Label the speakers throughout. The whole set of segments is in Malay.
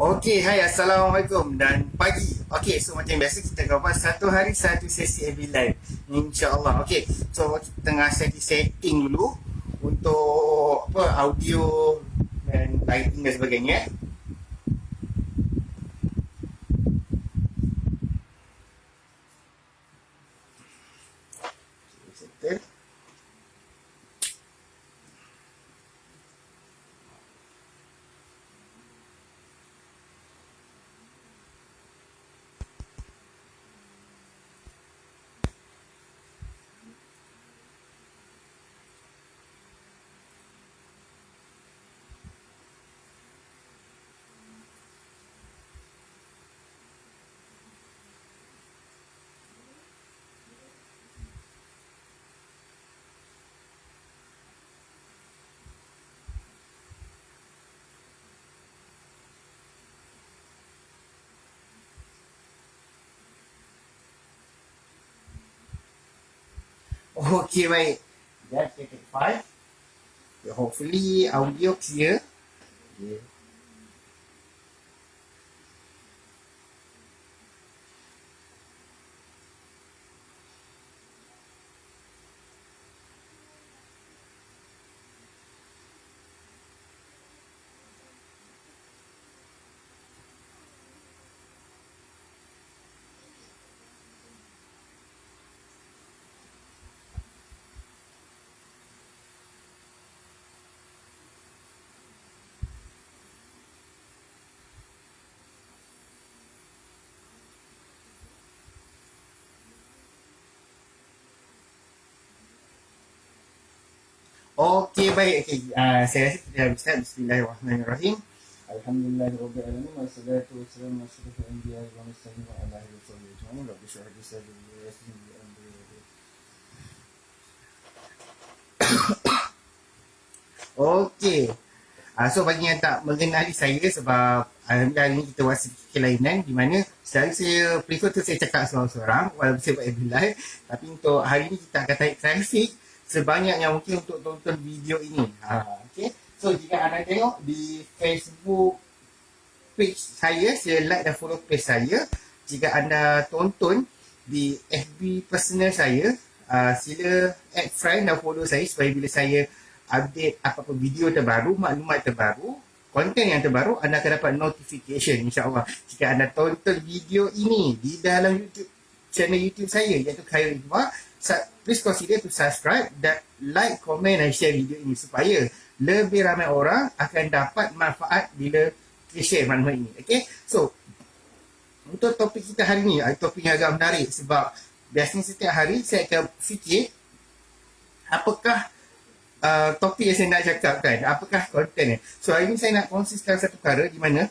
Speaker 1: Okey, hai, Assalamualaikum dan pagi. Okey, so macam biasa kita akan buat satu hari satu sesi FB Live, InsyaAllah. Okey, so kita tengah setting dulu untuk apa, audio dan lighting dan sebagainya. Settle. Okey, baik. Just take it 5. Hopefully audio clear. Okay. Okey, baik. Okey, saya rasa kita dah start. Bismillahirrahmanirrahim. Alhamdulillahirabbil alamin wassalatu wassalamu ala asyrafil anbiya'i wal mursalin wa ala alihi wasallam. Rabbi shrah li sadri wa yassir li amri. Okey. So bagi yang tak mengenali saya, sebab alhamdulillah hari ni kita buat sedikit kelainan di mana selalu saya prefer tu saya cakap seorang-seorang walaupun saya buat FB Live, tapi untuk hari ni kita akan tarik traffic sebanyak yang mungkin untuk tonton video ini. Okay. So jika anda tengok di Facebook page saya like dan follow page saya. Jika anda tonton di FB personal saya, sila add friend dan follow saya supaya bila saya update apa-apa video terbaru, maklumat terbaru, konten yang terbaru, anda akan dapat notification, insyaAllah. Jika anda tonton video ini di dalam YouTube, channel YouTube saya iaitu Khairul Hikmah, please consider to subscribe dan like, komen dan share video ini supaya lebih ramai orang akan dapat manfaat bila kita share maklumat ini. Okay, so untuk topik kita hari ni, topik yang agak menarik sebab biasanya setiap hari saya akan fikir apakah topik yang saya nak cakap kan, apakah konten ni. So hari ni saya nak konsisten satu perkara di mana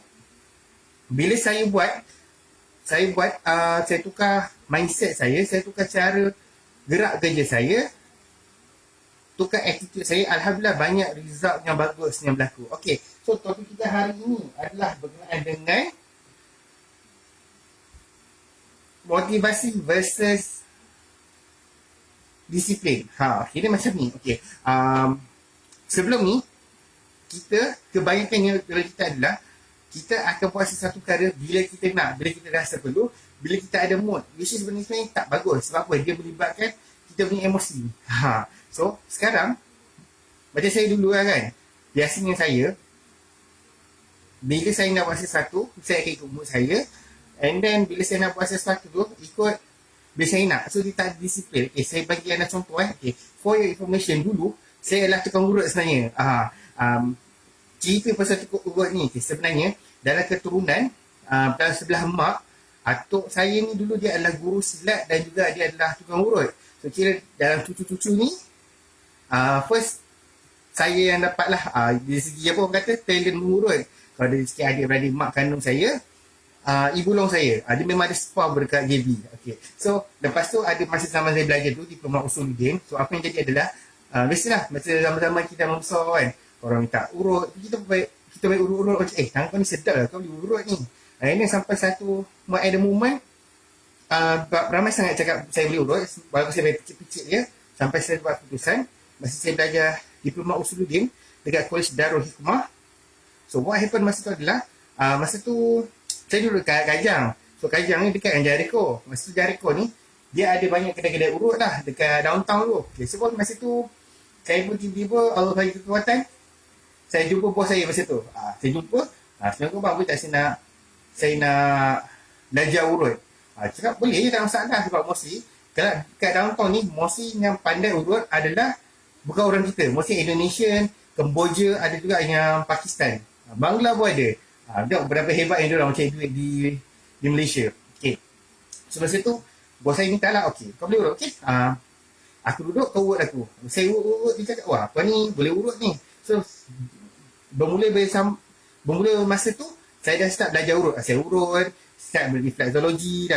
Speaker 1: bila saya tukar mindset saya tukar cara gerak kerja saya, tukar attitude saya, alhamdulillah banyak result yang bagus yang berlaku. Okey, so topik kita hari ini adalah berkenaan dengan motivasi versus disiplin. Kira macam ni. Okey. Sebelum ni kita kebanyakannya kalau kita adalah kita akan buat sesuatu perkara bila kita nak, bila kita rasa perlu, bila kita ada mood, which is sebenarnya tak bagus. Sebab apa? Dia melibatkan kita punya emosi. So sekarang macam saya dulu kan, biasanya saya bila saya nak buat sesuatu, saya akan ikut mood saya, and then bila saya nak buat sesuatu tu ikut bila saya nak. So dia tak disiplin. Okay, saya bagi anda contoh okay. For your information, dulu saya adalah tukang urut sebenarnya. Cerita pasal tukang urut ni okay, sebenarnya dalam keturunan dalam sebelah mak, atuk saya ni dulu dia adalah guru silat dan juga dia adalah tukang urut. So kira dalam cucu-cucu ni first saya yang dapat lah dari segi apa orang kata talent mengurut. Kalau dari segi adik-beradik mak kandung saya, ibu long saya, dia memang ada spa dekat JB. Okay. So lepas tu ada masa zaman saya belajar tu Diploma Usuluddin. So apa yang jadi adalah biasalah masa zaman-zaman kita membesar kan, orang minta urut, kita baik urut-urut macam tangan kau ni sedap lah, kau boleh urut ni. Ini sampai satu ada moment ramai sangat cakap saya boleh urut, walaupun saya picit-picit je, sampai saya buat keputusan masa saya belajar Diploma Usuluddin dekat College Darul Hikmah. So what happened masa tu adalah Masa tu saya duduk kat Kajang. So Kajang ni dekat dengan Jericho. Masa tu Jericho ni dia ada banyak kedai-kedai urut lah dekat downtown tu. Okay, so masa tu saya pun tiba-tiba Allah bagi kekuatan, saya jumpa bos saya masa tu. Saya jumpa, sebenarnya bang, boleh tak saya nak belajar urut. Cakap boleh je, tak masalah, sebab mostly kalau kat downtown ni mostly yang pandai urut adalah bukan orang kita, mostly Indonesian, Kemboja, ada juga yang Pakistan, Bangla pun ada. Tengok berapa hebat yang diorang cari duit di Malaysia. Okay, so masa tu bos saya minta lah, okay, kau boleh urut, okay, aku duduk, kau urut aku. Saya urut, dia cakap, wah, kau ni boleh urut ni. So bermula masa tu saya dah start belajar urut. Saya urut, start berrefleksologi,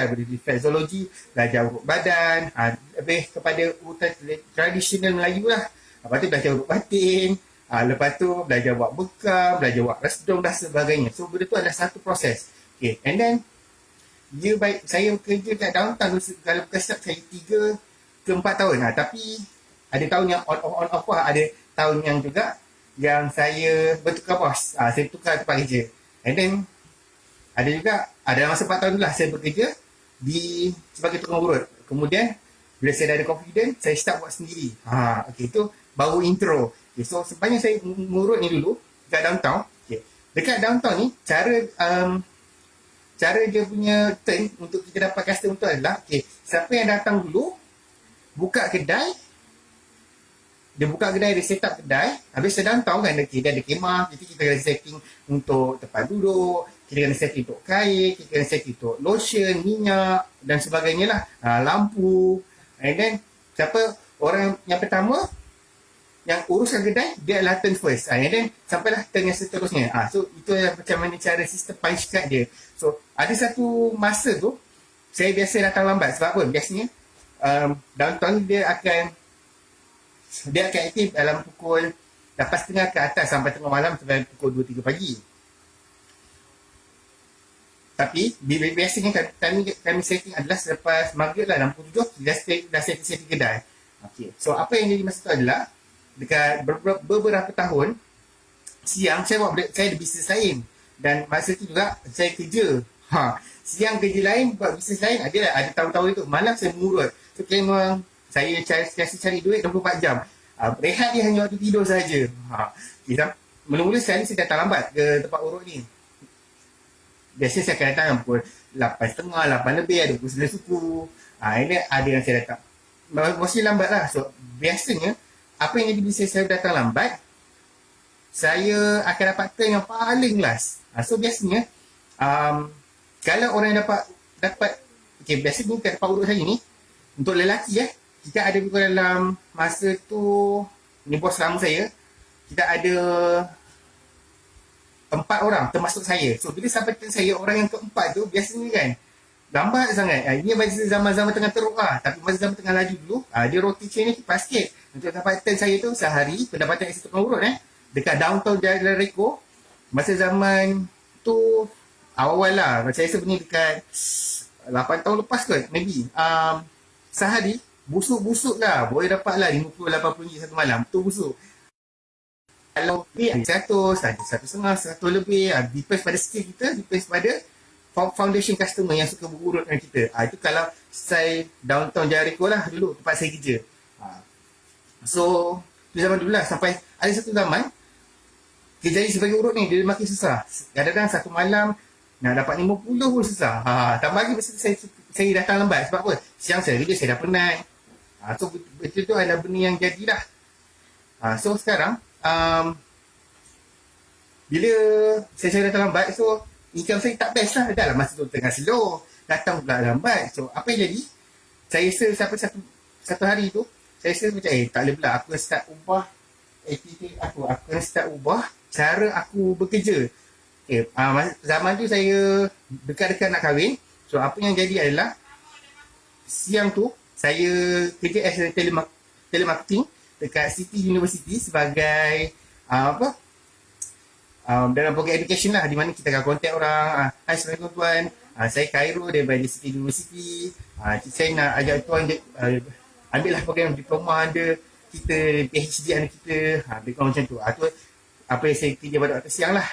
Speaker 1: belajar urut badan, lebih kepada urutan tradisional Melayu lah. Lepas tu belajar urut batin, lepas tu belajar buat bekam, belajar buat resdung dan sebagainya. So benda tu adalah satu proses. Okay, and then saya bekerja kat downtown tu, kalau bukan start saya 3 ke 4 tahun. Tapi ada tahun yang on off lah. Ada tahun yang juga yang saya bertukar bos. Saya tukar tempat kerja. And then ada juga, dalam masa 4 tahun tu lah saya bekerja sebagai tukang urut. Kemudian bila saya dah ada confident, saya start buat sendiri. Okay, itu baru intro. Okay, so sepanjang saya mengurut ni dulu dekat downtown. Okay, dekat downtown ni cara dia punya turn untuk kita dapat customer tu adalah, okay, siapa yang datang dulu buka kedai, dia set up kedai. Habis saya downtown kan, dia ada kemah, jadi kita kena setting untuk tempat duduk, kita kena setting untuk kain, kita kena setting untuk lotion, minyak dan sebagainya lah, lampu. And then siapa orang yang pertama yang uruskan kedai, dia adalah turn first, and then sampailah turn yang seterusnya. So itu macam mana cara sistem punch card dia. So ada satu masa tu saya biasa datang lambat. Sebab apa? Biasanya downtown dia akan aktif dalam pukul 8.30 ke atas sampai tengah malam, sampai pukul 2-3 pagi. Tapi biasanya kami setting adalah selepas maghrib lah, 6.7 dah setting kedai. Okay, so apa yang jadi masa tu adalah dekat beberapa tahun siang saya ada bisnes lain, dan masa tu juga saya kerja. Siang kerja lain, buat bisnes lain. Ada tahun-tahun itu malam saya mengurut. So memang saya cari duit 24 jam. Rehat dia hanya waktu tidur saja. Mula-mula sekali saya datang lambat ke tempat urut ni. Biasanya saya akan datang pukul 8.30, 8 lebih, ada pukul 9 suku. Ini ada yang saya datang mesti lambat lah. So biasanya apa yang jadi bila saya datang lambat, saya akan dapat turn yang paling last. So biasanya kalau orang yang dapat okay, biasanya kat tempat urut saya ni, untuk lelaki kita ada dalam masa tu, ni bos lama saya, kita ada 4 orang termasuk saya. So bila sampai turn saya, orang yang keempat tu biasanya kan lambat sangat. Ini masa zaman-zaman tengah teruk lah. Tapi masa zaman tengah laju dulu, dia rotation ni cepat sikit. Untuk dapat turn saya tu sehari, pendapatan yang saya tukang urut dekat downtown Jericho, masa zaman tu awal lah, saya rasa ni dekat 8 tahun lepas kot, maybe. Sehari busuk-busuk lah, boleh dapat lah 50-80 satu malam. Tu busuk. Kalau ada 100, ada 150, 100 lebih, depends pada skill kita, depends pada foundation customer yang suka berurut dengan kita. Itu kalau saya downtown Jericho lah dulu, tempat saya kerja. So di zaman dulu lah, sampai ada satu zaman kerja sebagai urut ni dia makin susah. Kadang-kadang satu malam nak dapat 50 pun susah. Tambah lagi saya datang lambat. Sebab apa? Siang saya kerja, saya dah penat. So betul tu adalah benda yang jadilah. So sekarang bila saya datang lambat, so income saya tak best lah. Dah lah masa tu tengah slow, datang pula lambat. So apa yang jadi, saya rasa sampai satu hari tu, saya rasa macam tak boleh pula, aku start ubah aktiviti aku start ubah cara aku bekerja. Okay, zaman tu saya dekat-dekat nak kahwin. So apa yang jadi adalah, siang tu saya kerja as a telemarketing dekat City University sebagai dalam program education lah, di mana kita akan contact orang. Hai, Assalamualaikum tuan, saya Khairul daripada City University. Saya nak ajak tuan ambil lah program diploma anda, kita PhD anda kita, lebih kurang macam tu. Itu apa yang saya kerja pada waktu siang lah.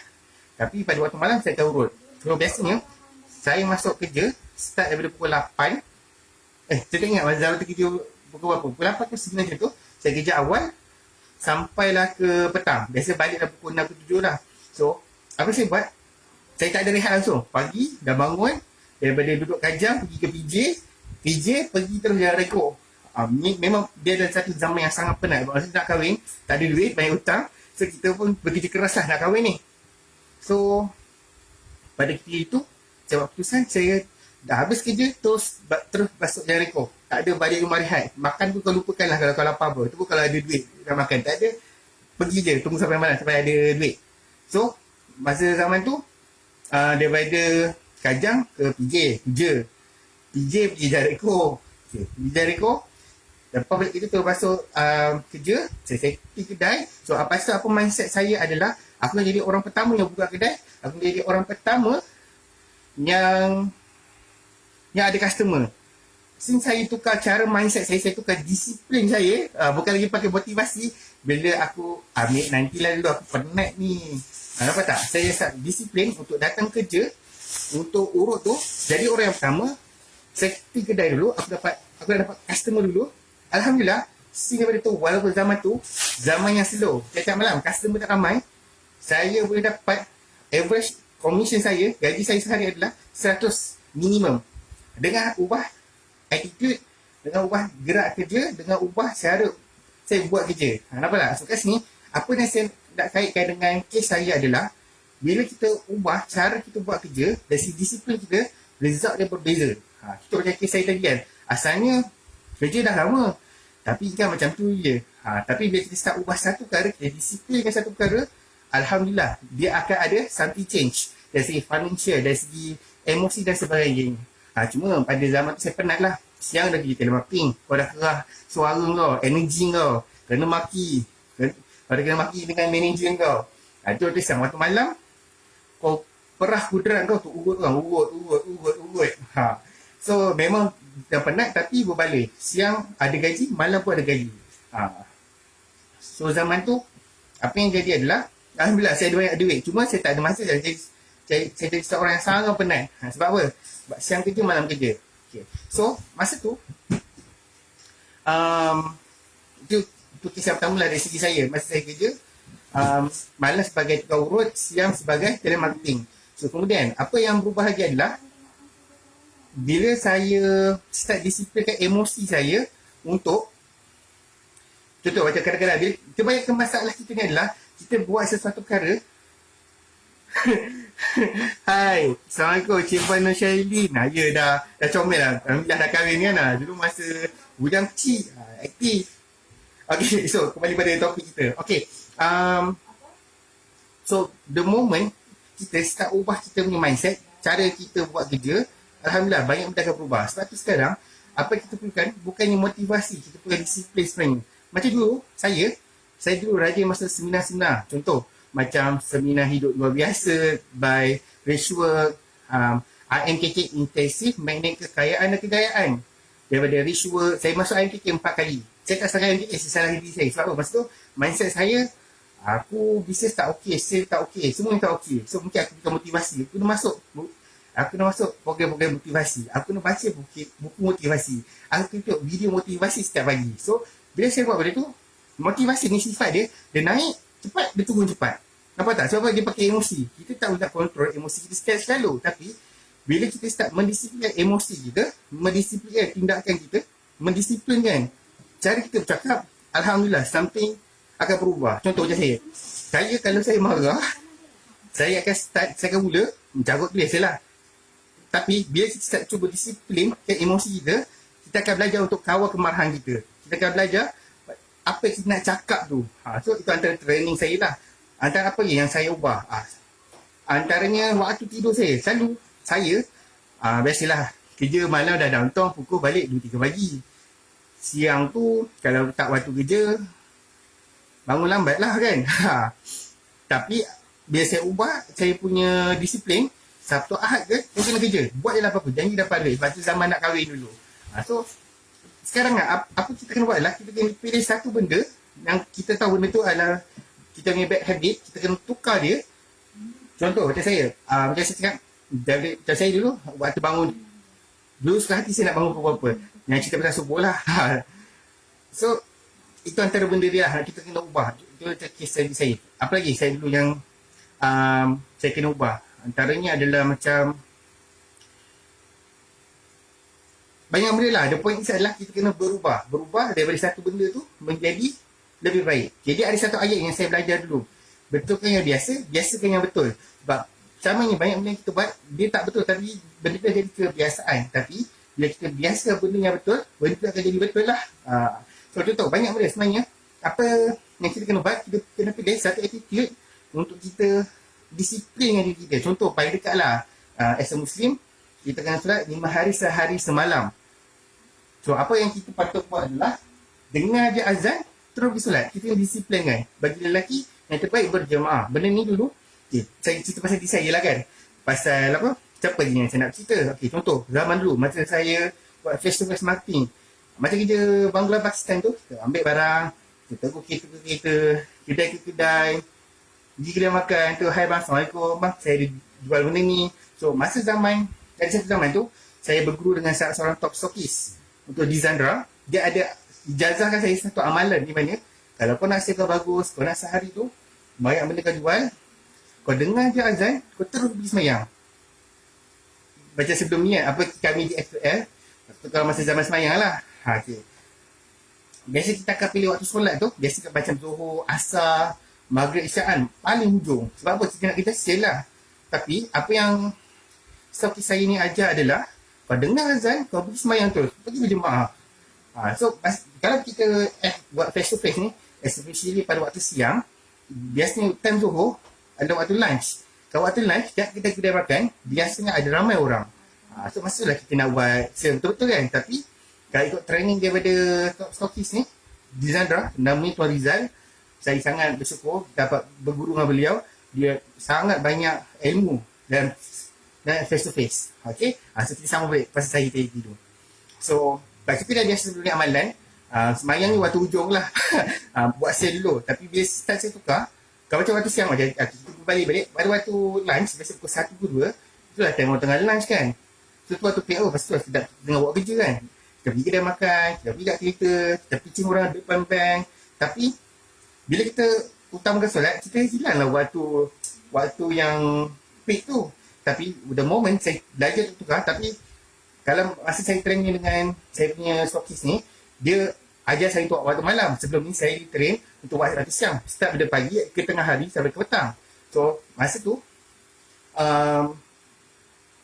Speaker 1: Tapi pada waktu malam saya akan urut. So biasanya saya masuk kerja start daripada pukul 8. Saya tak ingat masa zaman tu kerja pukul berapa. Pukul 8 ke 9 macam tu. Saya kerja awal sampailah ke petang. Biasa balik dah pukul 6 ke 7 lah. So apa saya buat? Saya tak ada rehat langsung. Pagi dah bangun, daripada duduk kajang pergi ke PJ pergi terus jalan rekod. Memang dia ada satu zaman yang sangat penat. Masa nak kahwin, tak ada duit, banyak hutang. So kita pun bekerja keras lah nak kahwin ni. So pada ketika itu saya buat keputusan, saya dah habis kerja terus masuk jalan rekod. Tak ada balik rumah rehat. Makan tu kau lupakan lah kalau kau lapar apa. Tu pun kalau ada duit nak makan. Tak ada, pergi je tunggu sampai malam sampai ada duit. So masa zaman tu daripada Kajang ke PJ pergi jalan rekod. Pergi jalan rekod. Lepas balik itu terus masuk kerja. Saya safety kedai. So apa mindset saya adalah aku nak jadi orang pertama yang buka kedai. Aku nak jadi orang pertama yang ada customer. Since saya tukar cara mindset saya tukar disiplin saya. Bukan lagi pakai motivasi. Bila aku ambil nantilah dulu, aku penat ni. Nampak tak? Saya start disiplin untuk datang kerja, untuk urut tu, jadi orang yang pertama. Safety kedai dulu, aku dah dapat customer dulu. Alhamdulillah, daripada tu, walaupun zaman yang slow, tiap malam customer tak ramai, saya boleh dapat average commission saya, gaji saya sehari adalah 100 minimum. Dengan ubah attitude, dengan ubah gerak kerja, dengan ubah cara saya buat kerja. Nampak tak? So kat sini, apa yang saya nak kaitkan dengan kes saya adalah, bila kita ubah cara kita buat kerja, dari segi disiplin kita, result dia berbeza. Kita macam kes saya tadi kan, asalnya kerja dah lama, tapi kan macam tu je. Tapi bila kita start ubah satu perkara, kita disiplinkan satu perkara, Alhamdulillah, dia akan ada something change. Dari segi financial, dari segi emosi dan sebagainya. Cuma pada zaman tu saya penat lah. Siang dah pergi telemarketing, kau dah kerah suara kau, energi kau, kena maki. Kau dah kena maki dengan manager kau. Itu siang waktu malam, kau perah kudrat kau tu urut. So memang dah penat tapi berbalik. Siang ada gaji, malam pun ada gaji. So zaman tu, apa yang jadi adalah, Alhamdulillah saya ada banyak duit. Cuma saya tak ada masa. Saya jadi seorang yang sangat penat. Sebab apa? Sebab siang kerja, malam kerja. Okay. So masa tu, itu kisah pertama lah dari segi saya. Masa saya kerja, malam sebagai tukang urut, siang sebagai telemarketing. So kemudian, apa yang berubah lagi adalah, bila saya start disiplinkan emosi saya untuk, contoh macam kadang-kadang bila kebanyakan masalah kita ni adalah kita buat sesuatu perkara. Hai, Assalamualaikum Cik Puan Nur Syailin. Ya dah comel lah. Alhamdulillah dah kahwin kan lah. Dulu masa bujang kecil, aktif. Okay, so kembali pada topik kita. Okay, so the moment kita start ubah kita punya mindset, cara kita buat kerja, Alhamdulillah banyak benda akan berubah. Sebab tu sekarang, apa yang kita perlukan bukannya motivasi, kita perlukan disiplin sebenarnya. Macam dulu, saya dulu rajin masa seminar-seminar. Contoh, macam seminar hidup luar biasa by Rishwork, IMKK Intensif Magnet Kekayaan dan Kegayaan. Daripada Rishwork, saya masuk IMKK 4 kali. Saya tak salah IMKK, saya salah diri saya. Sebab apa? Masa tu, mindset saya, aku bisnes tak okey, sales tak okey, semua tak okey. So mungkin aku bukan motivasi. Aku nak masuk program-program motivasi. Aku nak baca buku motivasi. Aku tengok video motivasi setiap pagi. So bila saya buat benda tu, motivasi ni sifat dia naik cepat, dia turun cepat. Nampak tak? Sebab dia pakai emosi. Kita tak boleh kontrol emosi kita selalu. Tapi bila kita start mendisiplinkan emosi kita, mendisiplinkan tindakan kita, mendisiplinkan cara kita bercakap, Alhamdulillah something akan berubah. Contoh macam saya kalau saya marah, saya akan mula mencarut tu biasalah. Tapi bila kita start cuba disiplin emosi kita, kita akan belajar untuk kawal kemarahan kita. Kita akan belajar apa yang kita nak cakap tu. So itu antara training saya lah. Antara apa yang saya ubah, antaranya waktu tidur saya. Selalu saya biasalah kerja malam dah downtown, pukul balik 2-3 pagi. Siang tu kalau tak waktu kerja, bangun lambat lah kan. Tapi bila saya ubah saya punya disiplin, Sabtu Ahad ke, saya kena kerja. Buat je lah apa-apa, janji dapat duit. Sebab tu zaman nak kahwin dulu. So sekarang apa kita kena buat adalah, kita kena pilih satu benda yang kita tahu benda tu adalah kita punya bad habit. Kita kena tukar dia. Contoh macam saya, macam saya cakap, macam saya dulu, waktu bangun, dulu suka hati saya nak bangun pukul berapa. Yang cerita pasal subuh lah. So, itu antara benda dia lah, kita kena ubah. Itu kisah saya. Apa lagi saya dulu yang saya kena ubah. Antaranya adalah macam, banyak benda lah. The point adalah kita kena berubah. Berubah daripada satu benda tu menjadi lebih baik. Jadi ada satu ayat yang saya belajar dulu. Betulkan yang biasa, biasakan yang betul. Sebab sama ni banyak benda yang kita buat, dia tak betul tapi benda tu jadi kebiasaan. Tapi bila kita biasa benda yang betul, benda tu akan jadi betul lah. So contoh, banyak benda sebenarnya. Apa yang kita kena buat, kita kena pilih satu attitude untuk kita disiplin dengan diri kita. Contoh, paling dekat lah. As a Muslim, kita kena solat 5 hari sehari semalam. So apa yang kita patut buat adalah dengar je azan, terus pergi solat. Kita disiplin kan. Bagi lelaki, yang terbaik berjemaah. Benda ni dulu, saya cerita pasal diri saya lah kan. Pasal apa? Siapa je yang saya nak cerita? Okay, contoh, zaman dulu, masa saya buat face-to-face marketing, macam kerja Bangla Pakistan tu, kita ambil barang, kita tegur kereta ke kereta, kedai ke kedai, pergi kedai makan, tu, hai bang, Assalamualaikum bang, saya jual benda ni. So, masa zaman, dari satu zaman tu, saya berguru dengan seorang top stockist untuk di Zandra. Dia ada ijazahkan saya satu amalan di mana kalau kau nak sale bagus, kau nak sehari tu banyak benda kau jual, kau dengar je azan, kau terus pergi semayang. Macam sebelum ni apa kami di FL, kalau masa zaman semayang lah. Okay. Biasa kita akan pilih waktu solat tu, biasa macam Zuhur, Asar, Maghrib, Isya'an, paling hujung. Sebab apa? Kita nak kita sale lah. Tapi apa yang stokis saya ni ajar adalah, kau dengar azan, kau pergi semayang tu, pergi berjemaah. So kalau kita buat face to face ni, especially pada waktu siang, biasanya time Zuhur ada waktu lunch. Kalau waktu lunch, kita kedai makan, biasanya ada ramai orang. So maksudlah kita nak buat betul-betul kan. Tapi kalau ikut training daripada top stokis ni di Zandra, namanya Tuan Rizal, saya sangat bersyukur dapat berguru dengan beliau. Dia sangat banyak ilmu dan face to face. Okay, so kita sama balik pasal saya tadi tu. So kita dah biasa sebelum ni amalan, semayang ni waktu hujung lah. Buat sale dulu. Tapi bila start saya tukar, kalau macam waktu siang macam kita balik pada waktu lunch, biasa pukul 1 ke 2, itulah time orang tengah lunch kan. So tu waktu PO, lepas tu kita tengah buat kerja kan. Kita pergi kedai makan, kita pergi kat kereta, kita pitching orang depan bank. Tapi bila kita utamakan solat, kita hilang lah waktu yang peak tu. Tapi the moment saya belajar tukar, tapi kalau masa saya training dengan saya punya stokis ni, dia ajar saya untuk waktu malam. Sebelum ni saya train untuk waktu siang. Start pada pagi ke tengah hari sampai ke petang. So masa tu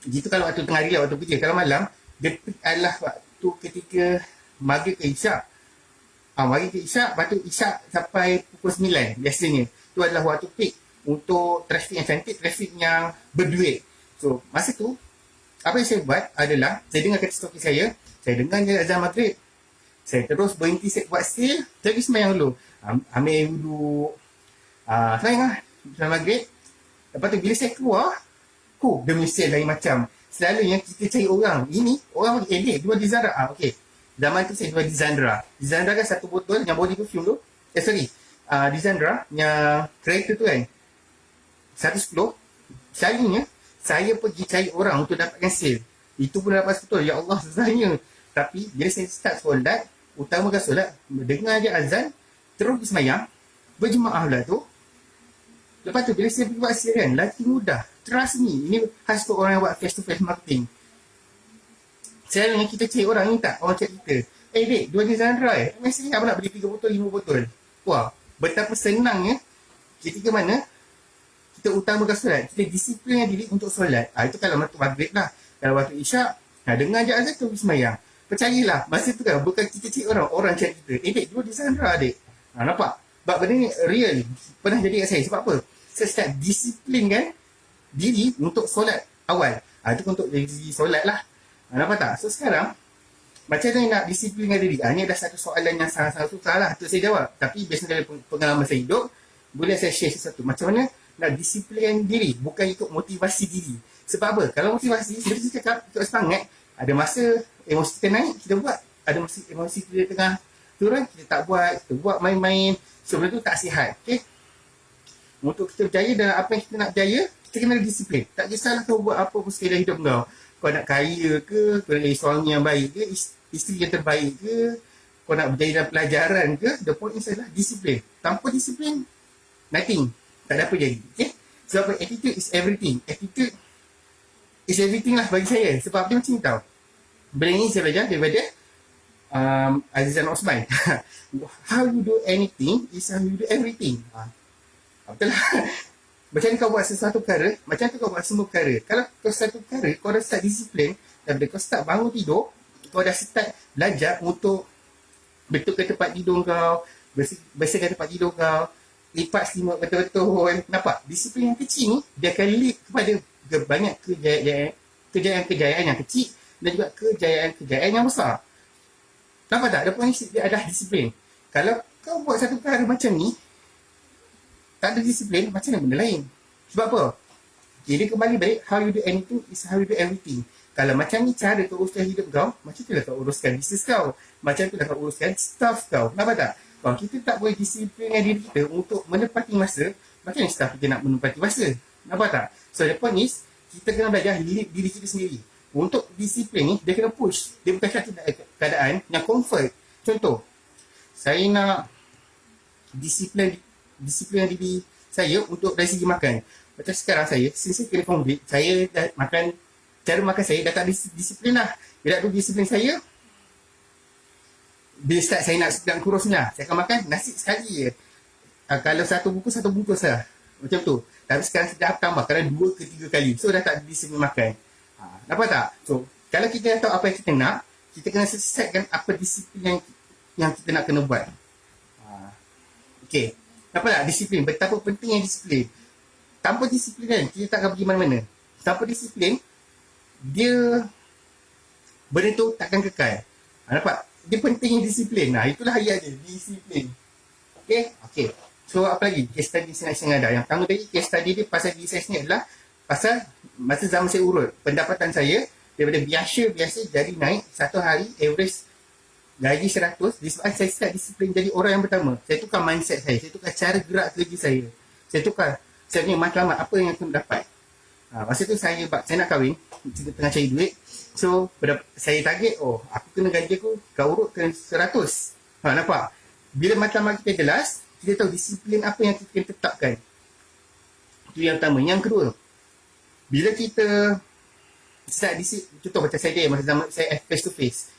Speaker 1: gitu kalau waktu tengah hari lah, waktu kerja. Kalau malam, dia adalah waktu ketika maghrib ke isyak. Maghrib ke isyak, lepas tu isyak sampai pukul 9 biasanya. Itu adalah waktu peak untuk trafik yang cantik, trafik yang berduit. So masa tu, apa yang saya buat adalah, saya dengar kata stokis saya dengar je azan maghrib, saya terus berhenti buat sale, saya pergi semayang dulu. Ambil wuduk, semayang lah, semayang maghrib. Lepas tu bila saya keluar, demi sale lain macam. Selalunya kita cari orang, ini orang bagi, jual di Zandra. Okay, zaman tu saya jual di Zandra. Di Zandra kan satu botol yang body perfume tu, di Zandra yang kereta tu kan, 110. Selalunya saya pergi cari orang untuk dapatkan sale. Itu pun dapat betul. Ya Allah, susahnya. Tapi bila saya start solat, utamakan solat, dengar je azan, terus pergi semayang, berjemaah lah tu. Lepas tu bila saya pergi buat sale kan, lagi mudah. Trust me, ini khas untuk orang yang buat face to face marketing. Selalunya kita cari orang ni tak, orang cari kita. Dek, dua di Zandra Mesej apa nak beli 3 botol, 5 botol. Wah, betapa senangnya ketika mana kita utamakan solat, kita disiplinkan diri untuk solat. Itu kalau waktu maghrib lah. Kalau waktu isyak, dengar je azan tu semayang. Percayalah, masa tu kan bukan kita cari orang cari kita. Dek, dua di Zandra dek. Nampak? Sebab benda ni real, pernah jadi kat saya. Sebab apa? Saya start disiplinkan diri untuk solat awal. Itu untuk dari solat lah. Nampak tak? So sekarang, macam mana nak disiplinkan diri? Ini adalah satu soalan yang sangat-sangat susah lah untuk saya jawab. Tapi biasanya dari pengalaman saya hidup, boleh saya share sesuatu. Macam mana nak disiplinkan diri, bukan ikut motivasi diri. Sebab apa? Kalau motivasi, seperti saya cakap, ikut semangat, ada masa emosi kita naik, kita buat. Ada masa emosi kita tengah turun, kita tak buat, kita buat main-main. So benda tu tak sihat. Okay? Untuk kita berjaya dalam apa yang kita nak berjaya, kita kita kena disiplin. Tak kisahlah kau buat apa pun sekali dalam hidup kau. Kau nak kaya ke, kau nak jadi suami yang baik ke, isteri yang terbaik ke, kau nak berjaya dalam pelajaran ke, the point is adalah disiplin. Tanpa disiplin, nothing. Tak ada apa jadi. Okay? Sebab attitude is everything. Attitude is everything lah bagi saya. Sebab dia macam ni tau. Benda ni saya belajar daripada Azizan Osman. How you do anything is how you do everything. Betul lah. Macam kau buat sesuatu perkara, macam tu kau buat semua perkara. Kalau kau satu perkara, kau dah start disiplin, dan bila kau start bangun tidur, kau dah start belajar untuk betulkan tempat tidur kau, bersihkan tempat tidur kau, lipat selimut betul-betul. Nampak? Disiplin yang kecil ni, dia akan lead kepada banyak kejayaan yang kecil dan juga kejayaan yang besar. Nampak tak? Dia adalah disiplin. Kalau kau buat satu perkara macam ni, tak ada disiplin, macam mana benda lain? Sebab apa? Jadi kembali balik, how you do anything is how you do everything. Kalau macam ni cara kau uruskan hidup kau, macam tu lah kau uruskan bisnes kau. Macam tu lah kau uruskan staff kau. Nampak tak? Kalau kita tak boleh disiplinkan diri kita untuk menepati masa, macam mana staff kita nak menepati masa? Nampak tak? So the point is, kita kena belajar lead diri kita sendiri. Untuk disiplin ni, dia kena push. Dia bukan satu keadaan yang comfort. Contoh, saya nak disiplin diri saya untuk dari segi makan. Macam sekarang saya, since saya kena COVID, saya dah makan, cara makan saya dah tak disiplin lah. Bila tu disiplin saya, bila start saya nak kurus ni lah, saya akan makan nasi sekali je. Kalau satu bungkus lah. Macam tu. Tapi sekarang saya dah tambah, kadang 2 ke 3 kali. So dah tak disiplin makan. Nampak tak? So, kalau kita dah tahu apa yang kita nak, kita kena setkan apa disiplin yang kita nak kena buat. Okay. Nampak tak? Disiplin. Betapa pentingnya disiplin. Tanpa disiplin kan, kita tak akan pergi mana-mana. Tanpa disiplin, benda tu takkan kekal. Nampak? Dia pentingnya disiplin. Itulah ayat dia. Disiplin. Okay. So, apa lagi? Case study saya ada. Yang pertama tadi, case study dia pasal diri saya sendiri adalah pasal masa zaman saya urut. Pendapatan saya daripada biasa jadi naik satu hari average gaji 100 disebabkan saya start disiplin jadi orang yang pertama. Saya tukar mindset saya tukar cara gerak kerja saya tukar saya punya matlamat apa yang aku dapat. Masa tu saya nak kahwin, tengah cari duit. So saya target, aku kena gaji aku kau urut kena 100. Nampak? Bila matlamat kita jelas, kita tahu disiplin apa yang kita kena tetapkan. Itu yang pertama. Yang kedua, bila kita start disiplin, contoh macam saya masa zaman saya face to face,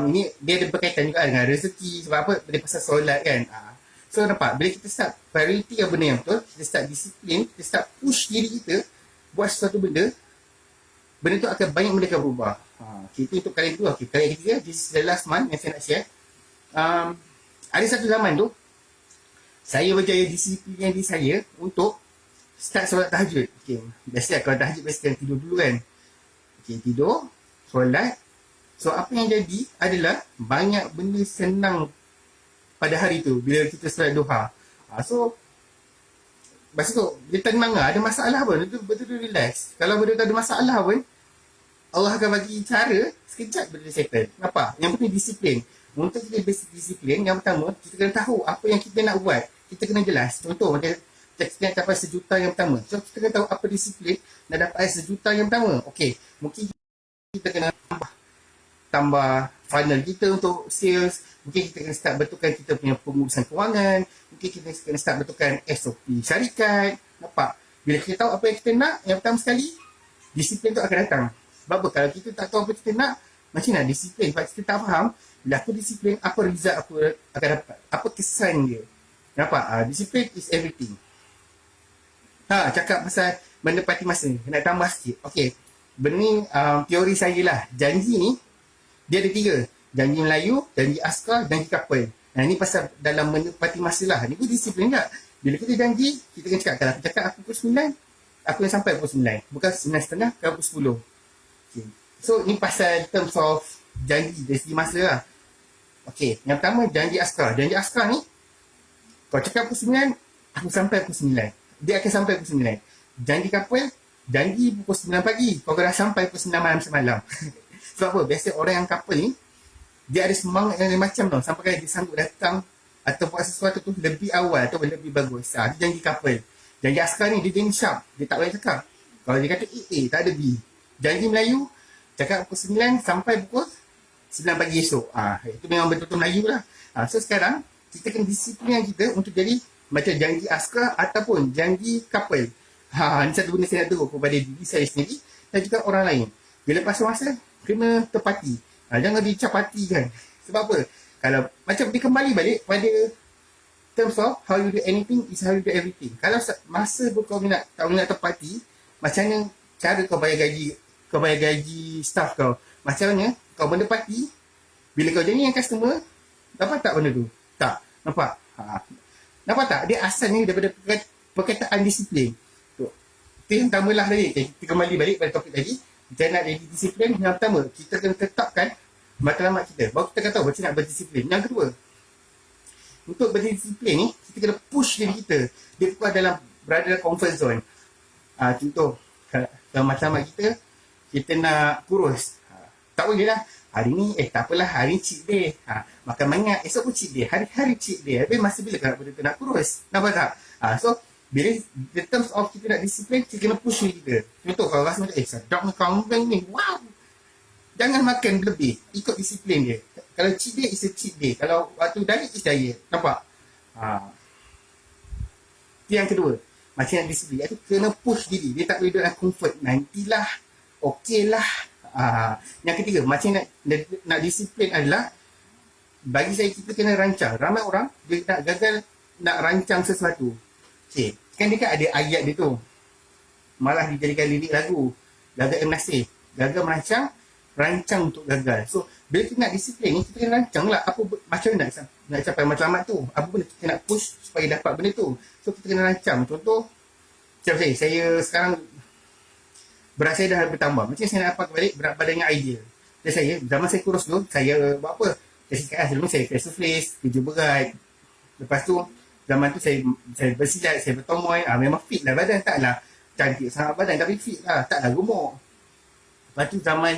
Speaker 1: ini dia ada berkaitan juga dengan rezeki. Sebab apa? Dia pasal solat kan. So nampak, bila kita start priority yang benda yang betul, kita start disiplin, kita start push diri kita buat sesuatu benda tu akan banyak benda akan berubah. Itu untuk kali kedua. Kali ketiga, this is the last month yang saya nak share. Ada satu zaman tu, saya berjaya disiplin diri saya untuk start solat tahajud. Biasa kalau tahajud biasa tidur dulu kan. Tidur, solat. So apa yang jadi adalah banyak benda senang pada hari tu bila kita solat duha. So masa tu dia tenang lah, ada masalah pun betul-betul relax. Kalau benda tu ada masalah pun, Allah akan bagi cara sekejap benda settle. Nampak? Yang penting disiplin. Untuk kita disiplin, yang pertama kita kena tahu apa yang kita nak buat. Kita kena jelas. Contoh macam kita nak dapat 1 juta yang pertama. So kita kena tahu apa disiplin nak dapat 1 juta yang pertama. Mungkin kita kena tambah funnel kita untuk sales. Mungkin kita kena start betulkan kita punya pengurusan kewangan. Mungkin kita kena start betulkan SOP syarikat. Nampak? Bila kita tahu apa yang kita nak, yang pertama sekali, disiplin tu akan datang. Sebab apa? Kalau kita tak tahu apa kita nak, macam mana disiplin? Sebab kita tak faham, bila aku disiplin, apa result aku akan dapat? Apa kesan dia? Nampak? Disiplin is everything. Cakap pasal menepati masa ni. Nak tambah sikit. Benda ni teori saya lah. Janji ni, dia ada 3. Janji Melayu, janji askar, janji kapal. Ini pasal dalam menepati masa lah. Ni pun disiplin tak? Bila kita janji, kita kena cakap. Kalau aku cakap aku pukul 9, aku yang sampai pukul 9. Bukan 9.30, ke pukul 10. So, ni pasal terms of janji dari segi masa lah. Yang pertama, janji askar. Janji askar ni, kau cakap pukul 9, aku sampai pukul 9. Dia akan sampai pukul 9. Janji kapal, janji pukul 9 pagi. Kau dah sampai pukul 9 malam semalam. Sebab apa? Biasa orang yang couple ni, dia ada semangat yang macam tau. Sampai kan dia sanggup datang atau buat sesuatu tu lebih awal atau lebih bagus. Dia janji couple. Janji askar ni dia janji sharp. Dia tak boleh cakap. Kalau dia kata A, tak ada B. Janji Melayu, cakap pukul 9 sampai pukul 9 pagi esok. Itu memang betul-betul Melayu lah. So sekarang, kita kena disiplin kita untuk jadi macam janji askar ataupun janji couple. Ini satu benda saya nak tahu kepada diri saya sendiri dan juga orang lain. Bila pasal masa, kena tepati. Jangan dicapati kan. Sebab apa? Kalau macam dia kembali balik pada terms of how you do anything is how you do everything. Kalau masa kau nak tepati, macam mana cara kau bayar gaji staff kau? Macam mana kau menepati bila kau janji dengan customer, dapat tak benda tu? Tak. Nampak? Nampak tak? Dia asalnya daripada perkataan disiplin. Itu yang pertama lah tadi. Kita kembali balik pada topik tadi. Kita nak jadi disiplin. Yang pertama, kita kena tetapkan matlamat kita. Baru kita kata tahu macam nak berdisiplin. Yang kedua, untuk berdisiplin ni, kita kena push diri kita. Dia berada dalam comfort zone. Contoh, kalau matlamat kita nak kurus. Tak boleh lah. Hari ni, tak apalah, hari ni cheat day. Makan banyak, esok pun cheat day. Hari-hari cheat day. Habis masa bila kalau benda tu nak kurus? Nampak tak? So, bila the terms of kita nak disiplin, kita kena push diri kita. Contoh, kalau rasa macam, sedap ni kambing ni, wow! Jangan makan berlebih. Ikut disiplin dia. Kalau cheat day, is a cheat day. Kalau waktu diet, is diet. Nampak? Itu yang kedua. Macam nak disiplin. Itu kena push diri. Dia tak boleh duduk dalam comfort. Nantilah. Okey lah. Yang ketiga, macam nak disiplin adalah bagi saya kita kena rancang. Ramai orang dia nak gagal nak rancang sesuatu. Okay. Kan dia kan ada ayat dia tu. Malah dijadikan lirik lagu. Gagal nasib. Gagal merancang, rancang untuk gagal. So, bila kita nak disiplin ni, kita kena rancang lah macam mana nak capai matlamat tu. Apa benda kita nak push supaya dapat benda tu. So, kita kena rancang. Contoh, macam saya sekarang berat saya dah bertambah. Macam saya nak dapat balik berat badan yang ideal. Dan saya, zaman saya kurus dulu, saya buat apa? Saya cakap sebelum saya face to face, kerja berat. Lepas tu, zaman tu saya bersilat, saya bertomoy. Memang fit lah badan. Taklah cantik sangat badan, tapi fit lah. Taklah gemuk. Lepas tu zaman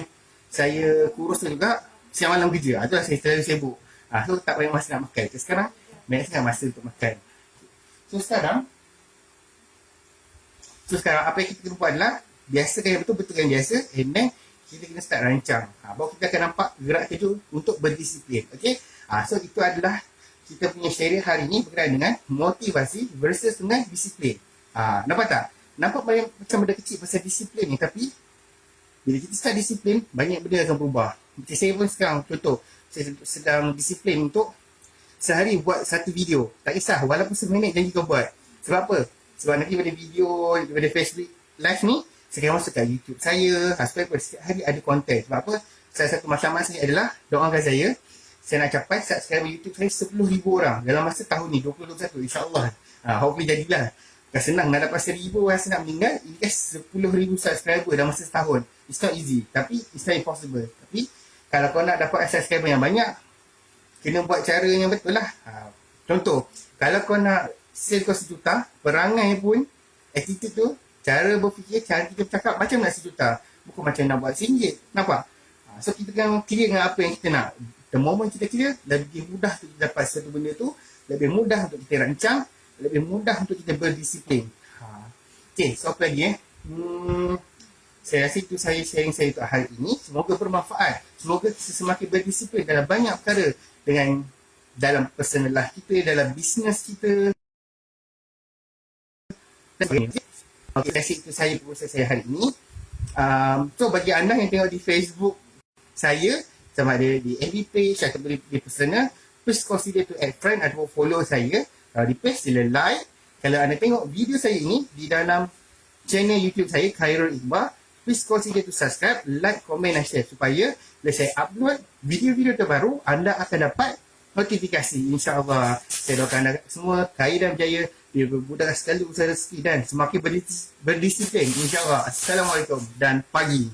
Speaker 1: saya kurus tu juga, siang malam kerja. Itulah saya terlalu sibuk. So tak banyak masa nak makan. Sekarang, banyak sangat masa untuk makan. So sekarang, apa yang kita kena buat adalah biasakan yang betul-betul yang biasa, and then kita kena start rancang. Baru kita akan nampak gerak kerja untuk berdisiplin. Okay? So itu adalah kita punya sharing hari ini berkaitan dengan motivasi versus dengan disiplin. Nampak tak? Nampak macam benda kecil pasal disiplin ni, tapi bila kita start disiplin, banyak benda akan berubah. Macam saya pun sekarang, contoh, saya sedang disiplin untuk sehari buat satu video. Tak kisah, walaupun seminit janji kau buat. Sebab apa? Sebab nanti pada video, pada Facebook live ni, saya akan masukkan YouTube saya. Supaya setiap hari ada konten. Sebab apa? Salah satu matlamat saya adalah, doakan saya nak capai subscriber YouTube saya 10,000 orang dalam masa tahun ni, 2021, insyaAllah. Hopefully jadilah. Bukan senang nak dapat 1,000 rasa nak meninggal. Ini kan 10,000 subscriber dalam masa setahun. It's not easy. Tapi it's not impossible. Tapi kalau kau nak dapat subscriber yang banyak, kena buat cara yang betul lah. Contoh, kalau kau nak sale kau 1 juta, perangai pun, attitude tu, cara berfikir, cara kita bercakap macam nak 1 juta. Bukan macam nak buat RM1. Nampak? So kita kena clear dengan apa yang kita nak. The moment kita clear, lebih mudah untuk kita dapat satu benda tu, lebih mudah untuk kita rancang, lebih mudah untuk kita berdisiplin. Okay, so apa lagi saya rasa itu sharing saya untuk hari ini. Semoga bermanfaat. Semoga kita semakin berdisiplin dalam banyak perkara, dengan dalam personal life kita, dalam bisnes kita. Okay, that's it, itu saya proses saya hari ini. So bagi anda yang tengok di Facebook saya, sama ada di FB page atau di personal, please consider to add friend atau follow saya. Di page sila like. Kalau anda tengok video saya ini di dalam channel YouTube saya, Khairul Iqbal, please consider to subscribe, like, comment dan share, supaya bila saya upload video-video terbaru, anda akan dapat notifikasi. InsyaAllah, saya doakan anda semua kaya dan berjaya, dimudahkan sekali usaha rezeki dan semakin berdisiplin. InsyaAllah. Assalamualaikum dan pagi.